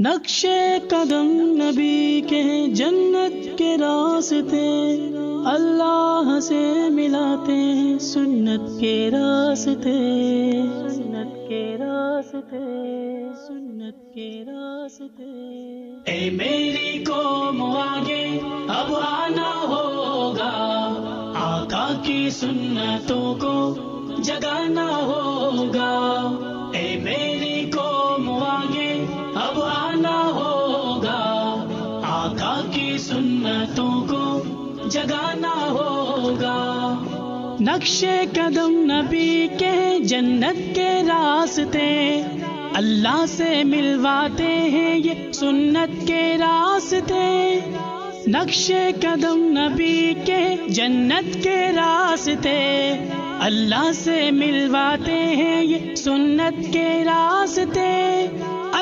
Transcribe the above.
نقش قدم نبی کے جنت کے راستے، اللہ سے ملاتے ہیں سنت کے راستے، سنت کے راستے، سنت کے راستے۔ اے میری قوم آگے اب آنا ہوگا، آقا کی سنتوں کو جگانا ہوگا۔ اے میری قوم آگے اب آنا ہوگا، آقا کی سنتوں کو جگانا ہوگا۔ نقش قدم نبی کے جنت کے راستے، اللہ سے ملواتے ہیں یہ سنت کے راستے۔ نقش قدم نبی کے جنت کے راستے، اللہ سے ملواتے ہیں یہ سنت کے راستے۔